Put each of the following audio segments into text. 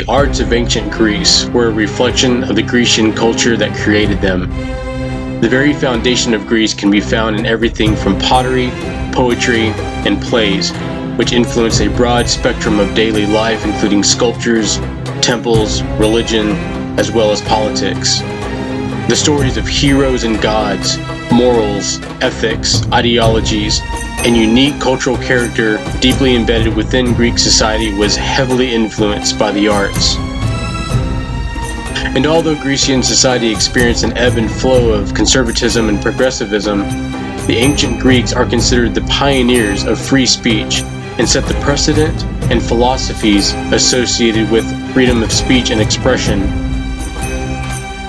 The arts of ancient Greece were a reflection of the Grecian culture that created them. The very foundation of Greece can be found in everything from pottery, poetry, and plays, which influence a broad spectrum of daily life, including sculptures, temples, religion, as well as politics. The stories of heroes and gods, morals, ethics, ideologies, and unique cultural character deeply embedded within Greek society was heavily influenced by the arts. And although Grecian society experienced an ebb and flow of conservatism and progressivism, the ancient Greeks are considered the pioneers of free speech and set the precedent and philosophies associated with freedom of speech and expression.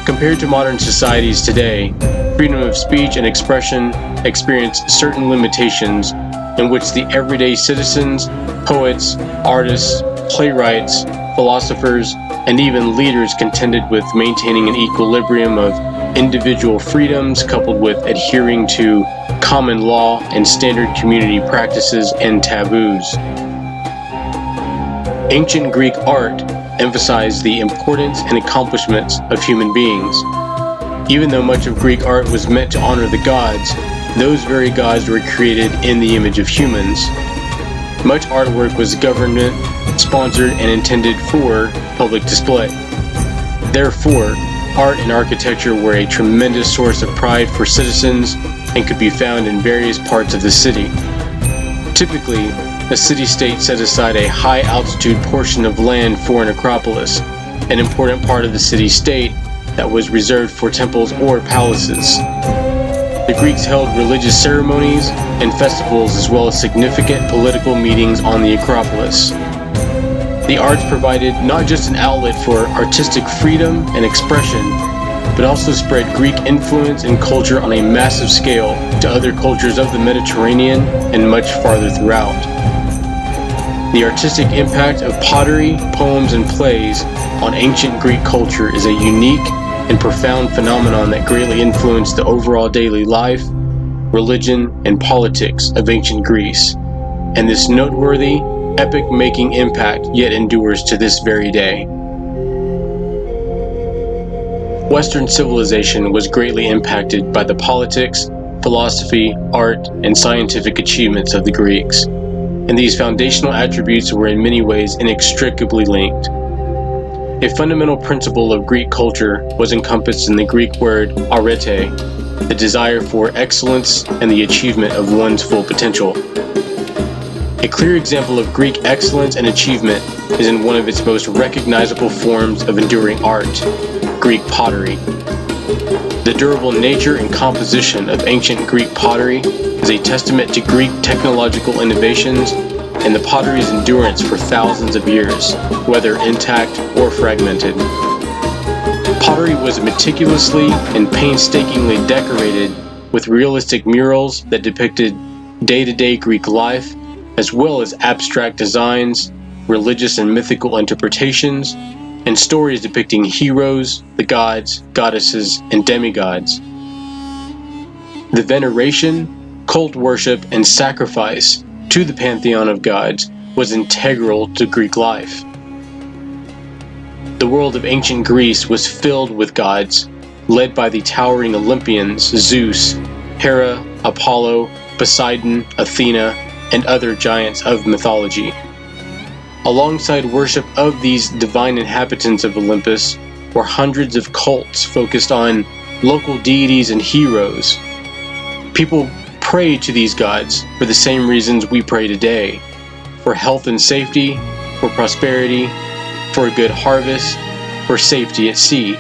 Compared to modern societies today, freedom of speech and expression experience certain limitations in which the everyday citizens, poets, artists, playwrights, philosophers, and even leaders contended with maintaining an equilibrium of individual freedoms coupled with adhering to common law and standard community practices and taboos. Ancient Greek art emphasized the importance and accomplishments of human beings. Even though much of Greek art was meant to honor the gods, those very gods were created in the image of humans. Much artwork was government-sponsored and intended for public display. Therefore, art and architecture were a tremendous source of pride for citizens and could be found in various parts of the city. Typically, a city-state set aside a high-altitude portion of land for an acropolis, an important part of the city-state that was reserved for temples or palaces. The Greeks held religious ceremonies and festivals as well as significant political meetings on the Acropolis. The arts provided not just an outlet for artistic freedom and expression, but also spread Greek influence and culture on a massive scale to other cultures of the Mediterranean and much farther throughout. The artistic impact of pottery, poems, and plays on ancient Greek culture is a unique and profound phenomenon that greatly influenced the overall daily life, religion, and politics of ancient Greece, and this noteworthy, epic-making impact yet endures to this very day. Western civilization was greatly impacted by the politics, philosophy, art, and scientific achievements of the Greeks, and these foundational attributes were in many ways inextricably linked. A fundamental principle of Greek culture was encompassed in the Greek word arete, the desire for excellence and the achievement of one's full potential. A clear example of Greek excellence and achievement is in one of its most recognizable forms of enduring art, Greek pottery. The durable nature and composition of ancient Greek pottery is a testament to Greek technological innovations and the pottery's endurance for thousands of years, whether intact or fragmented. Pottery was meticulously and painstakingly decorated with realistic murals that depicted day-to-day Greek life, as well as abstract designs, religious and mythical interpretations, and stories depicting heroes, the gods, goddesses, and demigods. The veneration, cult worship, and sacrifice to the pantheon of gods was integral to Greek life. The world of ancient Greece was filled with gods, led by the towering Olympians Zeus, Hera, Apollo, Poseidon, Athena, and other giants of mythology. Alongside worship of these divine inhabitants of Olympus were hundreds of cults focused on local deities and heroes. People prayed to these gods for the same reasons we pray today: for health and safety, for prosperity, for a good harvest, for safety at sea.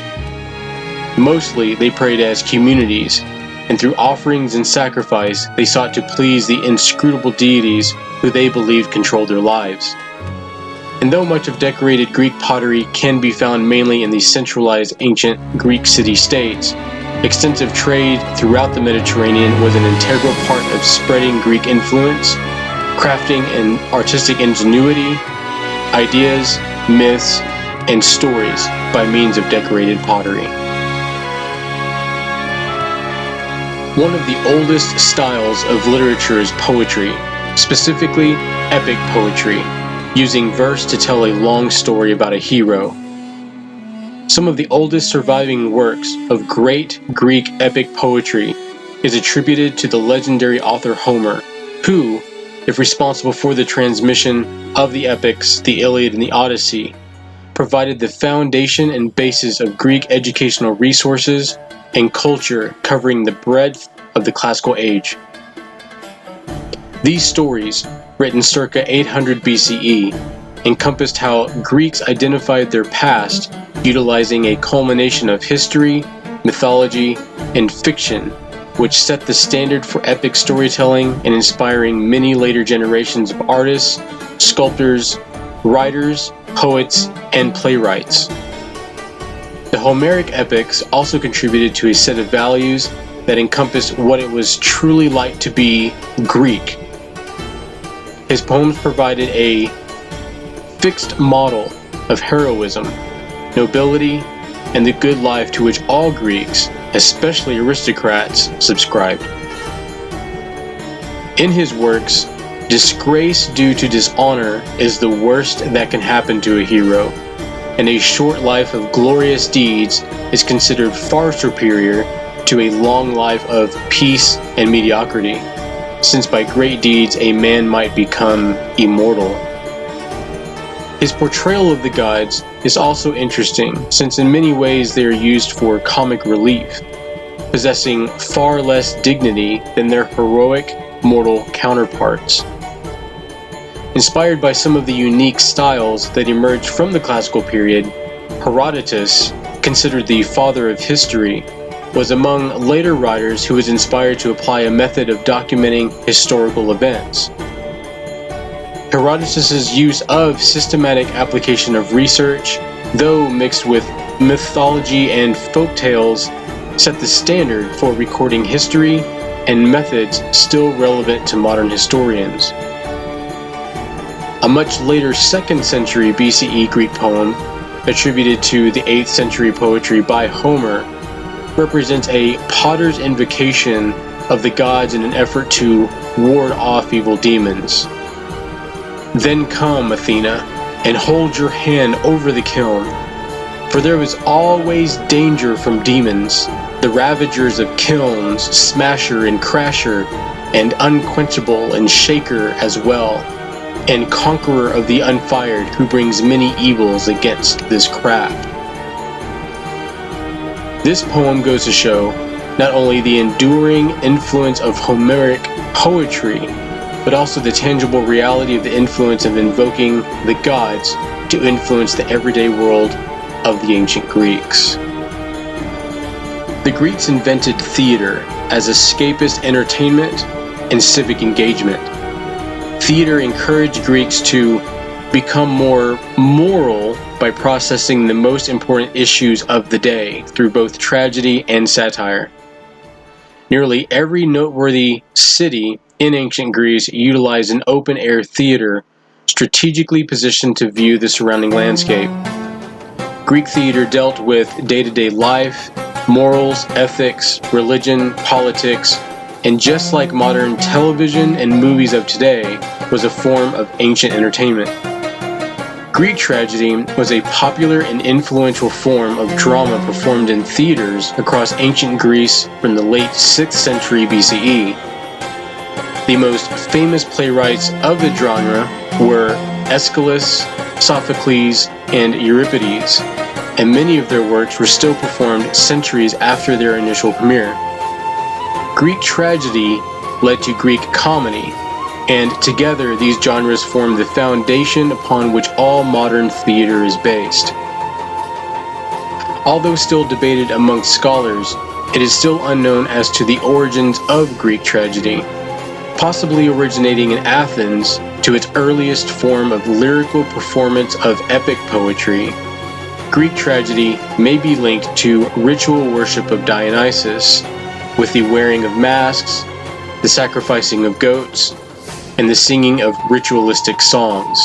Mostly they prayed as communities, and through offerings and sacrifice they sought to please the inscrutable deities who they believed controlled their lives. And though much of decorated Greek pottery can be found mainly in the centralized ancient Greek city-states, extensive trade throughout the Mediterranean was an integral part of spreading Greek influence, crafting and artistic ingenuity, ideas, myths, and stories by means of decorated pottery. One of the oldest styles of literature is poetry, specifically epic poetry. using verse to tell a long story about a hero. Some of the oldest surviving works of great Greek epic poetry is attributed to the legendary author Homer, who, if responsible for the transmission of the epics, the Iliad and the Odyssey, provided the foundation and basis of Greek educational resources and culture covering the breadth of the classical age. These stories, written circa 800 BCE, encompassed how Greeks identified their past utilizing a culmination of history, mythology, and fiction, which set the standard for epic storytelling and inspiring many later generations of artists, sculptors, writers, poets, and playwrights. The Homeric epics also contributed to a set of values that encompassed what it was truly like to be Greek. His poems provided a fixed model of heroism, nobility, and the good life to which all Greeks, especially aristocrats, subscribed. In his works, disgrace due to dishonor is the worst that can happen to a hero, and a short life of glorious deeds is considered far superior to a long life of peace and mediocrity, since by great deeds a man might become immortal. His portrayal of the gods is also interesting, since in many ways they are used for comic relief, possessing far less dignity than their heroic mortal counterparts. Inspired by some of the unique styles that emerged from the classical period, Herodotus, considered the father of history, was among later writers who was inspired to apply a method of documenting historical events. Herodotus' use of systematic application of research, though mixed with mythology and folk tales, set the standard for recording history and methods still relevant to modern historians. A much later 2nd century BCE Greek poem, attributed to the 8th century poetry by Homer, represents a potter's invocation of the gods in an effort to ward off evil demons. Then come, Athena, and hold your hand over the kiln, for there is always danger from demons, the ravagers of kilns, Smasher and Crasher, and Unquenchable and Shaker as well, and Conqueror of the Unfired, who brings many evils against this craft. This poem goes to show not only the enduring influence of Homeric poetry, but also the tangible reality of the influence of invoking the gods to influence the everyday world of the ancient Greeks. The Greeks invented theater as escapist entertainment and civic engagement. Theater encouraged Greeks to become more moral by processing the most important issues of the day through both tragedy and satire. Nearly every noteworthy city in ancient Greece utilized an open-air theater strategically positioned to view the surrounding landscape. Greek theater dealt with day-to-day life, morals, ethics, religion, politics, and just like modern television and movies of today, was a form of ancient entertainment. Greek tragedy was a popular and influential form of drama performed in theaters across ancient Greece from the late 6th century BCE. The most famous playwrights of the genre were Aeschylus, Sophocles, and Euripides, and many of their works were still performed centuries after their initial premiere. Greek tragedy led to Greek comedy, and together these genres form the foundation upon which all modern theater is based. Although still debated amongst scholars, it is still unknown as to the origins of Greek tragedy, possibly originating in Athens to its earliest form of lyrical performance of epic poetry. Greek tragedy may be linked to ritual worship of Dionysus, with the wearing of masks, the sacrificing of goats, and the singing of ritualistic songs.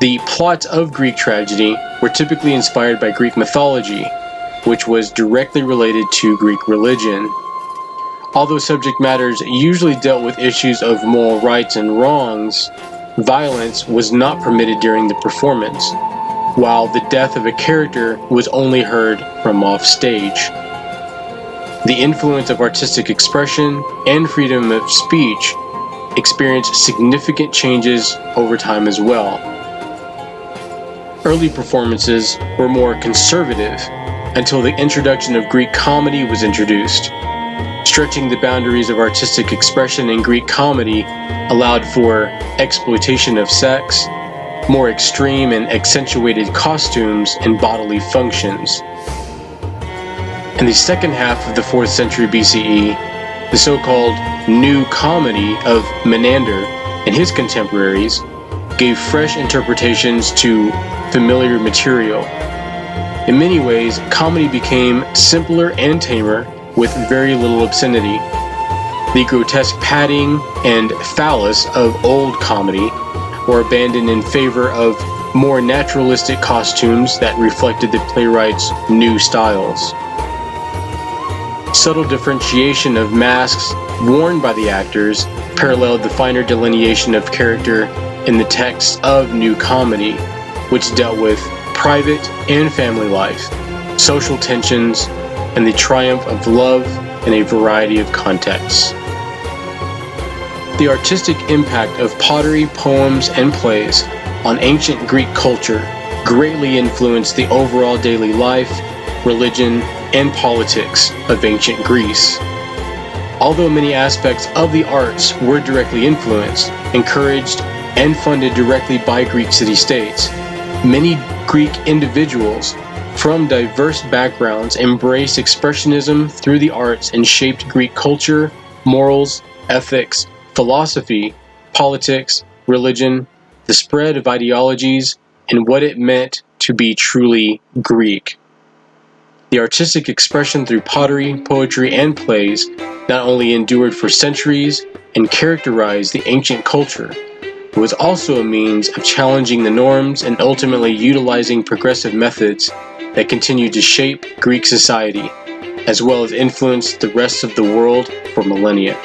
The plots of Greek tragedy were typically inspired by Greek mythology, which was directly related to Greek religion. Although subject matters usually dealt with issues of moral rights and wrongs, violence was not permitted during the performance, while the death of a character was only heard from off stage. The influence of artistic expression and freedom of speech experienced significant changes over time as well. Early performances were more conservative until the introduction of Greek comedy was introduced. Stretching the boundaries of artistic expression in Greek comedy allowed for exploitation of sex, more extreme and accentuated costumes and bodily functions. In the second half of the 4th century BCE, the so-called New Comedy of Menander and his contemporaries gave fresh interpretations to familiar material. In many ways, comedy became simpler and tamer with very little obscenity. The grotesque padding and phallus of old comedy were abandoned in favor of more naturalistic costumes that reflected the playwright's new styles. Subtle differentiation of masks worn by the actors paralleled the finer delineation of character in the texts of New Comedy, which dealt with private and family life, social tensions, and the triumph of love in a variety of contexts. The artistic impact of pottery, poems, and plays on ancient Greek culture greatly influenced the overall daily life, religion, and politics of ancient Greece. Although many aspects of the arts were directly influenced, encouraged, and funded directly by Greek city-states, many Greek individuals from diverse backgrounds embraced expressionism through the arts and shaped Greek culture, morals, ethics, philosophy, politics, religion, the spread of ideologies, and what it meant to be truly Greek. The artistic expression through pottery, poetry, and plays not only endured for centuries and characterized the ancient culture, it was also a means of challenging the norms and ultimately utilizing progressive methods that continued to shape Greek society, as well as influence the rest of the world for millennia.